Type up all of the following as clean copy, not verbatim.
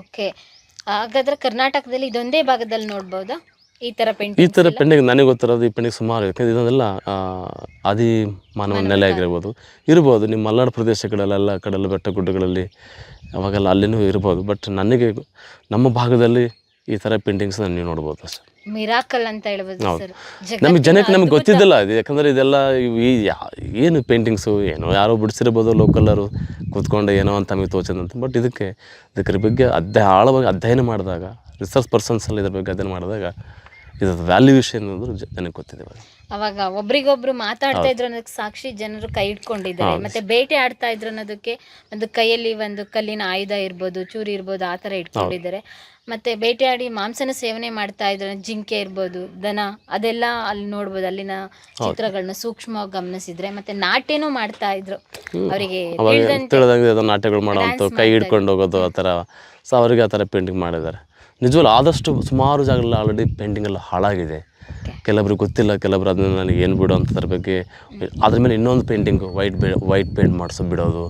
Okay. ಹಾಗಾದ್ರೆ ಕರ್ನಾಟಕದಲ್ಲಿ ಇದೊಂದೇ ಭಾಗದಲ್ಲಿ ನೋಡ್ಬೋದಾ ಈ ಥರ ಈ ಪೇಂಟಿಂಗ್ಸ್ ಥರ ಎಲ್ಲ? ಪೆಂಡಿಂಗ್ ನನಗೆ ಗೊತ್ತಿರೋದು ಈ ಪೆಂಡಿಂಗ್ ಸುಮಾರು, ಯಾಕಂದರೆ ಇದನ್ನೆಲ್ಲ ಆದಿ ಮಾನವನ ಮಾನವ ನೆಲೆ ಕಾಲ. ಇರ್ಬೋದು ನಿಮ್ಮ ಮಲೆನಾಡು ಪ್ರದೇಶಗಳಲ್ಲೆಲ್ಲ ಕಡಲ ಬೆಟ್ಟ ಗುಡ್ಡಗಳಲ್ಲಿ ಅವಾಗೆಲ್ಲ ಅಲ್ಲಿನೂ ಇರ್ಬೋದು. ಬಟ್ ನನಗೆ ನಮ್ಮ ಭಾಗದಲ್ಲಿ ಈ ಥರ ಪೇಂಟಿಂಗ್ಸ್ನ ನೀವು ನೋಡ್ಬೋದು ಅಷ್ಟೇ. ಮಿರಾಕಲ್ ಅಂತ ಹೇಳ್ಬೋದು ಹೌದು. ಸರ್. ಜನಕ್ಕೆ ನಮಗೆ ಅದ್ಭುತ. ಗೊತ್ತಿದ್ದಿಲ್ಲ ಇದು, ಯಾಕಂದರೆ ಇದೆಲ್ಲ ಏನು ಪೇಂಟಿಂಗ್ಸು ಏನೋ ಯಾರೋ ಬಿಡಿಸಿರ್ಬೋದು ಲೋಕಲ್ಲರು ಕೂತ್ಕೊಂಡು ಏನೋ ಅಂತ ನಮಗೆ ತೋಚದಂತ. ಬಟ್ ಇದರ ಬಗ್ಗೆ ಆಳವಾಗಿ ಅಧ್ಯಯನ ಮಾಡಿದಾಗ, ರಿಸರ್ಚ್ ಪರ್ಸನ್ಸಲ್ಲಿ ಇದ್ರ ಬಗ್ಗೆ ಅಧ್ಯಯನ ಮಾಡಿದಾಗ ಇದ್ರ ವ್ಯಾಲ್ಯೂಯೇಷನ್ ಅನ್ನೋದು ನನಗೆ ಗೊತ್ತಿದೆ. ಅವಾಗ ಒಬ್ರಿಗೊಬ್ರು ಮಾತಾಡ್ತಾ ಇದ್ರು ಅನ್ನೋದಕ್ಕೆ ಸಾಕ್ಷಿ ಜನರು ಕೈ ಇಟ್ಕೊಂಡಿದ್ದಾರೆ. ಮತ್ತೆ ಬೇಟೆ ಆಡ್ತಾ ಇದ್ರು ಅನ್ನೋದಕ್ಕೆ ಒಂದು ಕೈಯಲ್ಲಿ ಒಂದು ಕಲ್ಲಿನ ಆಯುಧ ಇರ್ಬೋದು, ಚೂರಿ ಇರ್ಬೋದು, ಆ ಥರ ಇಟ್ಕೊಂಡಿದ್ದಾರೆ. ಮತ್ತೆ ಬೇಟೆಯಾಡಿ ಮಾಂಸನ ಸೇವನೆ ಮಾಡ್ತಾ ಇದ್ರು, ಜಿಂಕೆ ಇರ್ಬೋದು, ದನ, ಅದೆಲ್ಲ ಅಲ್ಲಿ ನೋಡ್ಬೋದು. ಅಲ್ಲಿನ ಚಿತ್ರಗಳನ್ನ ಸೂಕ್ಷ್ಮವಾಗಿ ಗಮನಿಸಿದ್ರೆ ಮತ್ತೆ ನಾಟ್ಯನೂ ಮಾಡ್ತಾ ಇದ್ರು ಅವರಿಗೆ ತಿಳಿದಂಗೆ ಅದನ್ನು ನಾಟ್ಯಗಳು ಮಾಡೋವಂಥ ಕೈ ಹಿಡ್ಕೊಂಡು ಹೋಗೋದು ಆ ಥರ. ಸೊ ಅವರಿಗೆ ಆ ಥರ ಪೇಂಟಿಂಗ್ ಮಾಡಿದ್ದಾರೆ. ನಿಜವಲ್ಲ ಆದಷ್ಟು ಸುಮಾರು ಜಾಗಗಳಲ್ಲಿ ಆಲ್ರೆಡಿ ಪೇಂಟಿಂಗ್ ಎಲ್ಲ ಹಾಳಾಗಿದೆ. ಕೆಲವ್ರಿಗೆ ಗೊತ್ತಿಲ್ಲ, ಕೆಲವರು ಅದನ್ನ ನನಗೆ ಏನು ಬಿಡೋ ಅಂಥದ್ರ ಬಗ್ಗೆ ಅದ್ರ ಮೇಲೆ ಇನ್ನೊಂದು ಪೇಂಟಿಂಗು ವೈಟ್ ಪೇಂಟ್ ಮಾಡಿಸೋ ಬಿಡೋದು,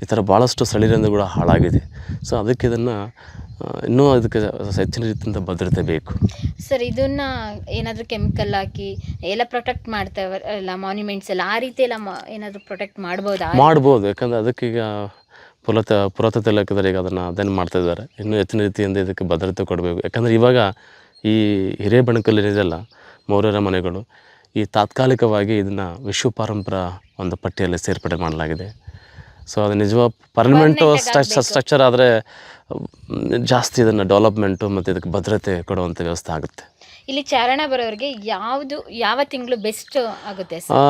ಈ ಥರ ಭಾಳಷ್ಟು ಸ್ಥಳೀಯರಿಂದ ಕೂಡ ಹಾಳಾಗಿದೆ. ಸೊ ಅದಕ್ಕೆ ಇದನ್ನು ಇನ್ನೂ ಅದಕ್ಕೆ ಹೆಚ್ಚಿನ ರೀತಿಯಿಂದ ಭದ್ರತೆ ಬೇಕು ಸರ್. ಇದನ್ನ ಏನಾದರೂ ಕೆಮಿಕಲ್ ಹಾಕಿ ಎಲ್ಲ ಪ್ರೊಟೆಕ್ಟ್ ಮಾಡ್ತಾವಲ್ಲ ಮಾನ್ಯುಮೆಂಟ್ಸ್ ಎಲ್ಲ, ಆ ರೀತಿ ಎಲ್ಲ ಏನಾದರೂ ಪ್ರೊಟೆಕ್ಟ್ ಮಾಡ್ಬೋದು? ಯಾಕಂದರೆ ಅದಕ್ಕೀಗ ಪುರಾತತ್ವ ಇಲಾಖೆದವರು ಈಗ ಅದನ್ನು ಮಾಡ್ತಾಯಿದ್ದಾರೆ. ಇನ್ನೂ ಹೆಚ್ಚಿನ ರೀತಿಯಿಂದ ಇದಕ್ಕೆ ಭದ್ರತೆ ಕೊಡಬೇಕು. ಯಾಕಂದರೆ ಇವಾಗ ಈ ಹಿರೇಬೆಣಕಲ್ ಏನಿದೆಯಲ್ಲ, ಮೌರ್ಯರ ಮನೆಗಳು, ಈ ತಾತ್ಕಾಲಿಕವಾಗಿ ಇದನ್ನು ವಿಶ್ವ ಪಾರಂಪರ ಒಂದು ಪಟ್ಟಿಯಲ್ಲಿ ಸೇರ್ಪಡೆ ಮಾಡಲಾಗಿದೆ. ಸೊ ಅದು ನಿಜವಾದ ಪರ್ಮನೆಂಟು ಸ್ಟ್ರಕ್ಚರ್ ಆದರೆ ಜಾಸ್ತಿ ಇದನ್ನು ಡೆವಲಪ್ಮೆಂಟು ಮತ್ತು ಇದಕ್ಕೆ ಭದ್ರತೆ ಕೊಡುವಂಥ ವ್ಯವಸ್ಥೆ ಆಗುತ್ತೆ. ಇಲ್ಲಿ ಚಾರಣ ಬರೋರಿಗೆ ಯಾವ ತಿಂಗಳು ಬೆಸ್ಟ್ ಆಗುತ್ತೆ ಸರ್?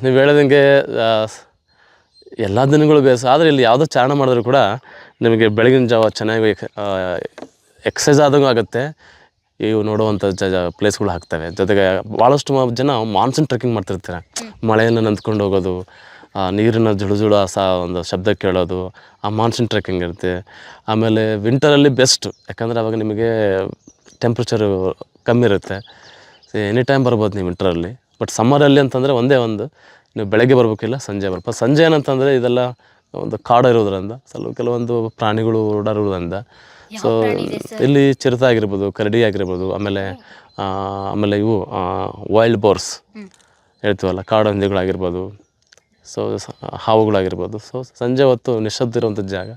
ನೀವು ಹೇಳೋದಂಗೆ ಎಲ್ಲ ದಿನಗಳು ಬೇಸ, ಆದರೆ ಇಲ್ಲಿ ಯಾವುದೋ ಚಾರಣ ಮಾಡಿದ್ರು ಕೂಡ ನಿಮಗೆ ಬೆಳಗಿನ ಜಾವ ಚೆನ್ನಾಗಿ ಎಕ್ಸಸೈಸ್ ಆದಂಗೂ ಆಗುತ್ತೆ. ಇವು ನೋಡುವಂಥ ಪ್ಲೇಸ್ಗಳು ಆಗ್ತವೆ. ಜೊತೆಗೆ ಭಾಳಷ್ಟು ಜನ ಮಾನ್ಸೂನ್ ಟ್ರೆಕ್ಕಿಂಗ್ ಮಾಡ್ತಿರ್ತಾರೆ. ಮಳೆಯನ್ನು ನಂದ್ಕೊಂಡು ಹೋಗೋದು, ನೀರಿನ ಜುಳು ಒಂದು ಶಬ್ದ ಕೇಳೋದು, ಆ ಮಾನ್ಸೂನ್ ಟ್ರೆಕ್ಕಿಂಗ್ ಇರುತ್ತೆ. ಆಮೇಲೆ ವಿಂಟರಲ್ಲಿ ಬೆಸ್ಟ್, ಯಾಕಂದರೆ ಅವಾಗ ನಿಮಗೆ ಟೆಂಪ್ರೇಚರು ಕಮ್ಮಿ ಇರುತ್ತೆ. ಎನಿ ಟೈಮ್ ಬರ್ಬೋದು ನೀವು ವಿಂಟರಲ್ಲಿ. ಬಟ್ ಸಮ್ಮರಲ್ಲಿ ಅಂತಂದರೆ ಒಂದೇ ನೀವು ಬೆಳಗ್ಗೆ ಬರಬೇಕಿಲ್ಲ, ಸಂಜೆ ಬರ್ಬೋದು. ಸಂಜೆ ಏನಂತಂದರೆ ಇದೆಲ್ಲ ಒಂದು ಕಾಡು ಇರೋದ್ರಿಂದ, ಕೆಲವೊಂದು ಪ್ರಾಣಿಗಳು ಓಡಾಡೋದ್ರಿಂದ. ಸೊ ಇಲ್ಲಿ ಚಿರತೆ ಆಗಿರ್ಬೋದು, ಕರಡಿ ಆಗಿರ್ಬೋದು, ಆಮೇಲೆ ಇವು ವೈಲ್ಡ್ ಬೋರ್ಸ್ ಹೇಳ್ತೀವಲ್ಲ, ಕಾಡು ಹಂದಿಗಳಾಗಿರ್ಬೋದು, ಸೊ ಹಾವುಗಳಾಗಿರ್ಬೋದು. ಸೊ ಸಂಜೆ ಹೊತ್ತು ನಿಶ್ಶಬ್ದ ಇರುವಂಥ ಜಾಗ.